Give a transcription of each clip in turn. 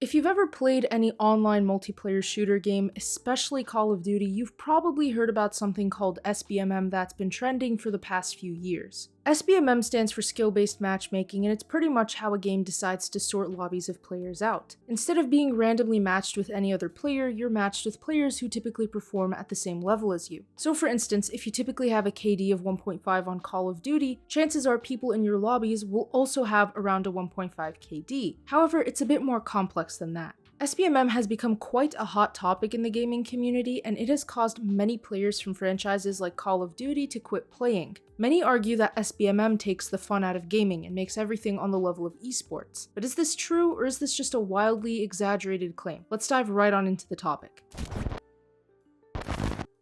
If you've ever played any online multiplayer shooter game, especially Call of Duty, you've probably heard about something called SBMM that's been trending for the past few years. SBMM stands for skill-based matchmaking, and it's pretty much how a game decides to sort lobbies of players out. Instead of being randomly matched with any other player, you're matched with players who typically perform at the same level as you. So for instance, if you typically have a KD of 1.5 on Call of Duty, chances are people in your lobbies will also have around a 1.5 KD. However, it's a bit more complex than that. SBMM has become quite a hot topic in the gaming community, and it has caused many players from franchises like Call of Duty to quit playing. Many argue that SBMM takes the fun out of gaming and makes everything on the level of esports. But is this true, or is this just a wildly exaggerated claim? Let's dive right on into the topic.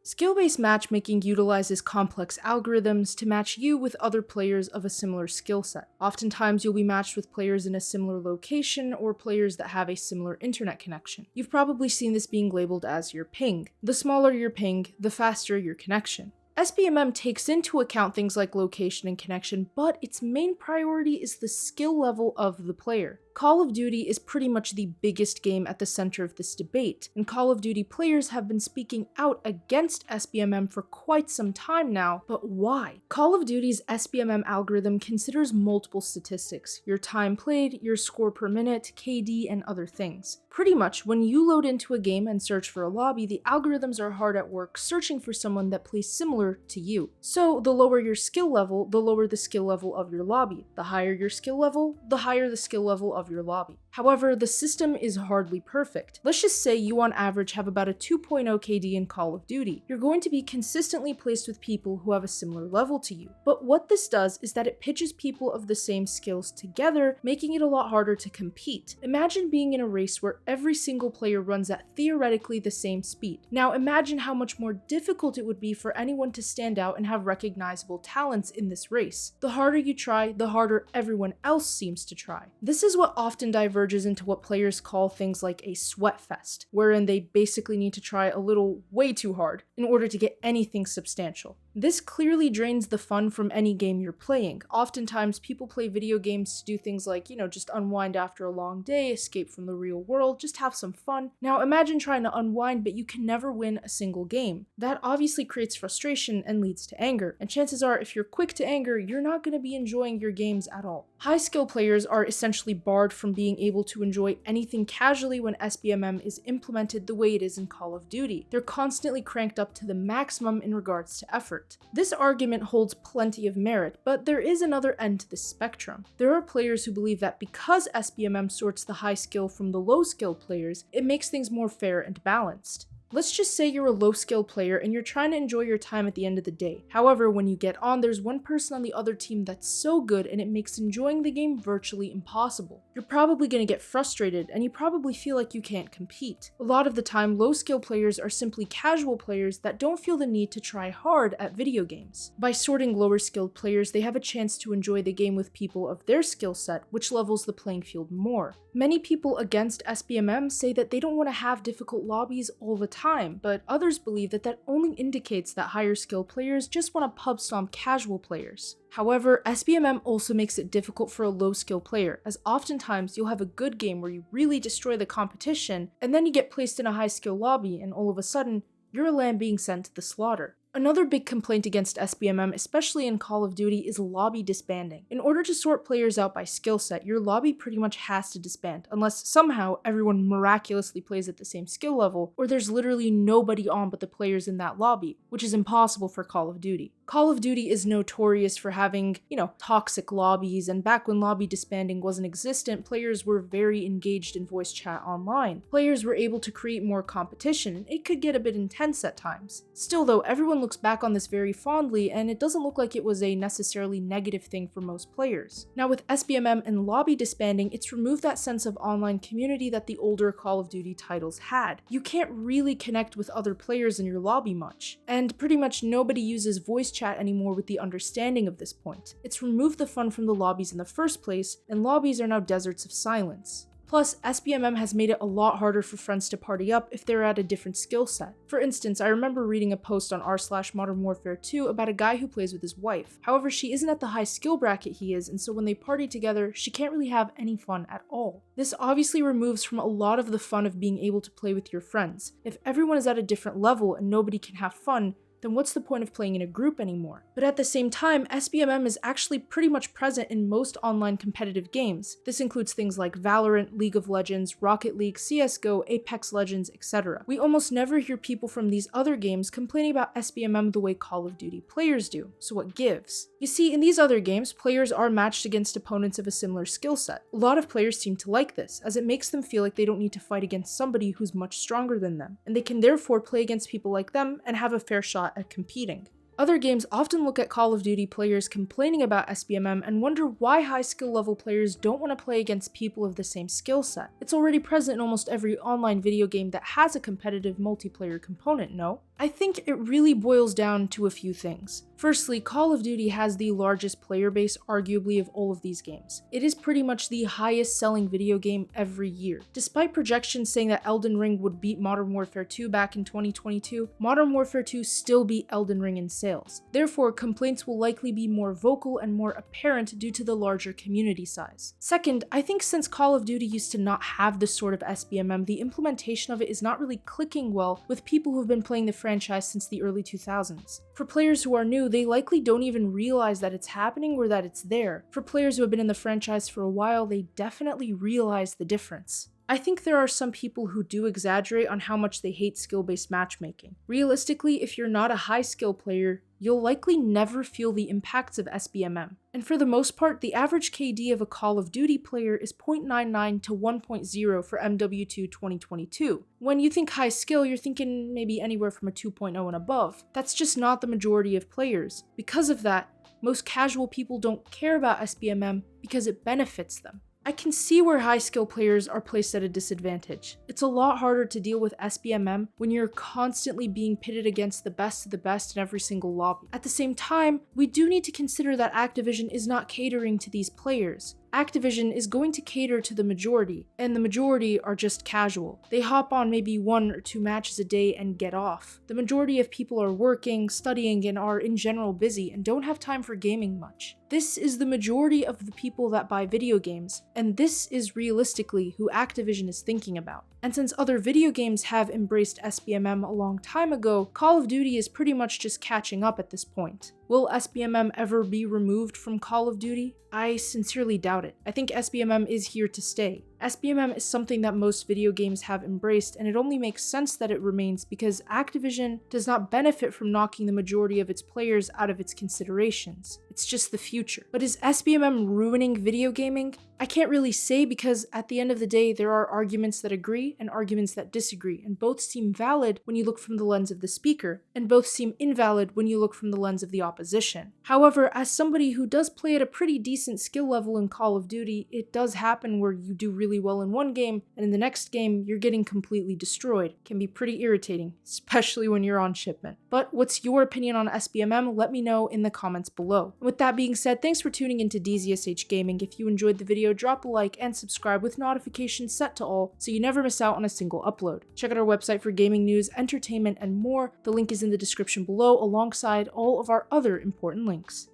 Skill-based matchmaking utilizes complex algorithms to match you with other players of a similar skill set. Oftentimes, you'll be matched with players in a similar location or players that have a similar internet connection. You've probably seen this being labeled as your ping. The smaller your ping, the faster your connection. SBMM takes into account things like location and connection, but its main priority is the skill level of the player. Call of Duty is pretty much the biggest game at the center of this debate, and Call of Duty players have been speaking out against SBMM for quite some time now, but why? Call of Duty's SBMM algorithm considers multiple statistics: your time played, your score per minute, KD, and other things. Pretty much, when you load into a game and search for a lobby, the algorithms are hard at work searching for someone that plays similar to you. So the lower your skill level, the lower the skill level of your lobby. The higher your skill level, the higher the skill level of your lobby. However, the system is hardly perfect. Let's just say you on average have about a 2.0 KD in Call of Duty. You're going to be consistently placed with people who have a similar level to you. But what this does is that it pitches people of the same skills together, making it a lot harder to compete. Imagine being in a race where every single player runs at theoretically the same speed. Now imagine how much more difficult it would be for anyone to stand out and have recognizable talents in this race. The harder you try, the harder everyone else seems to try. This is what often diverges into what players call things like a sweat fest, wherein they basically need to try a little way too hard in order to get anything substantial. This clearly drains the fun from any game you're playing. Oftentimes, people play video games to do things like, just unwind after a long day, escape from the real world, just have some fun. Now imagine trying to unwind, but you can never win a single game. That obviously creates frustration and leads to anger, and chances are if you're quick to anger, you're not going to be enjoying your games at all. High skill players are essentially barred from being able to enjoy anything casually when SBMM is implemented the way it is in Call of Duty. They're constantly cranked up to the maximum in regards to effort. This argument holds plenty of merit, but there is another end to the spectrum. There are players who believe that because SBMM sorts the high skill from the low skill players, it makes things more fair and balanced. Let's just say you're a low-skill player and you're trying to enjoy your time at the end of the day. However, when you get on, there's one person on the other team that's so good and it makes enjoying the game virtually impossible. You're probably going to get frustrated and you probably feel like you can't compete. A lot of the time, low-skill players are simply casual players that don't feel the need to try hard at video games. By sorting lower-skilled players, they have a chance to enjoy the game with people of their skill set, which levels the playing field more. Many people against SBMM say that they don't want to have difficult lobbies all the time, but others believe that that only indicates that higher skill players just want to pub stomp casual players. However, SBMM also makes it difficult for a low skill player, as oftentimes you'll have a good game where you really destroy the competition, and then you get placed in a high skill lobby and all of a sudden, you're a lamb being sent to the slaughter. Another big complaint against SBMM, especially in Call of Duty, is lobby disbanding. In order to sort players out by skill set, your lobby pretty much has to disband, unless somehow everyone miraculously plays at the same skill level, or there's literally nobody on but the players in that lobby, which is impossible for Call of Duty. Call of Duty is notorious for having, toxic lobbies, and back when lobby disbanding wasn't existent, players were very engaged in voice chat online. Players were able to create more competition, and it could get a bit intense at times. Still though, everyone looks back on this very fondly, and it doesn't look like it was a necessarily negative thing for most players. Now with SBMM and lobby disbanding, it's removed that sense of online community that the older Call of Duty titles had. You can't really connect with other players in your lobby much, and pretty much nobody uses voice chat anymore with the understanding of this point. It's removed the fun from the lobbies in the first place, and lobbies are now deserts of silence. Plus, SBMM has made it a lot harder for friends to party up if they're at a different skill set. For instance, I remember reading a post on r/Modern Warfare 2 about a guy who plays with his wife. However, she isn't at the high skill bracket he is, and so when they party together, she can't really have any fun at all. This obviously removes from a lot of the fun of being able to play with your friends. If everyone is at a different level and nobody can have fun, then what's the point of playing in a group anymore? But at the same time, SBMM is actually pretty much present in most online competitive games. This includes things like Valorant, League of Legends, Rocket League, CSGO, Apex Legends, etc. We almost never hear people from these other games complaining about SBMM the way Call of Duty players do, so what gives? You see, in these other games, players are matched against opponents of a similar skill set. A lot of players seem to like this, as it makes them feel like they don't need to fight against somebody who's much stronger than them, and they can therefore play against people like them and have a fair shot at competing. Other games often look at Call of Duty players complaining about SBMM and wonder why high skill level players don't want to play against people of the same skill set. It's already present in almost every online video game that has a competitive multiplayer component, no? I think it really boils down to a few things. Firstly, Call of Duty has the largest player base arguably of all of these games. It is pretty much the highest selling video game every year. Despite projections saying that Elden Ring would beat Modern Warfare 2 back in 2022, Modern Warfare 2 still beat Elden Ring in sales. Therefore, complaints will likely be more vocal and more apparent due to the larger community size. Second, I think since Call of Duty used to not have this sort of SBMM, the implementation of it is not really clicking well with people who have been playing the franchise since the early 2000s. For players who are new, they likely don't even realize that it's happening or that it's there. For players who have been in the franchise for a while, they definitely realize the difference. I think there are some people who do exaggerate on how much they hate skill-based matchmaking. Realistically, if you're not a high-skill player, you'll likely never feel the impacts of SBMM. And for the most part, the average KD of a Call of Duty player is 0.99 to 1.0 for MW2 2022. When you think high skill, you're thinking maybe anywhere from a 2.0 and above. That's just not the majority of players. Because of that, most casual people don't care about SBMM because it benefits them. I can see where high skill players are placed at a disadvantage. It's a lot harder to deal with SBMM when you're constantly being pitted against the best of the best in every single lobby. At the same time, we do need to consider that Activision is not catering to these players. Activision is going to cater to the majority, and the majority are just casual. They hop on maybe 1 or 2 matches a day and get off. The majority of people are working, studying, and are in general busy and don't have time for gaming much. This is the majority of the people that buy video games, and this is realistically who Activision is thinking about. And since other video games have embraced SBMM a long time ago, Call of Duty is pretty much just catching up at this point. Will SBMM ever be removed from Call of Duty? I sincerely doubt it. I think SBMM is here to stay. SBMM is something that most video games have embraced, and it only makes sense that it remains because Activision does not benefit from knocking the majority of its players out of its considerations. It's just the future. But is SBMM ruining video gaming? I can't really say because at the end of the day, there are arguments that agree and arguments that disagree, and both seem valid when you look from the lens of the speaker, and both seem invalid when you look from the lens of the opposition. However, as somebody who does play at a pretty decent skill level in Call of Duty, it does happen where you do really well in one game, and in the next game, you're getting completely destroyed. It can be pretty irritating, especially when you're on shipment. But what's your opinion on SBMM? Let me know in the comments below. With that being said, thanks for tuning into DZSH Gaming. If you enjoyed the video, drop a like and subscribe with notifications set to all so you never miss out on a single upload. Check out our website for gaming news, entertainment, and more. The link is in the description below alongside all of our other important links.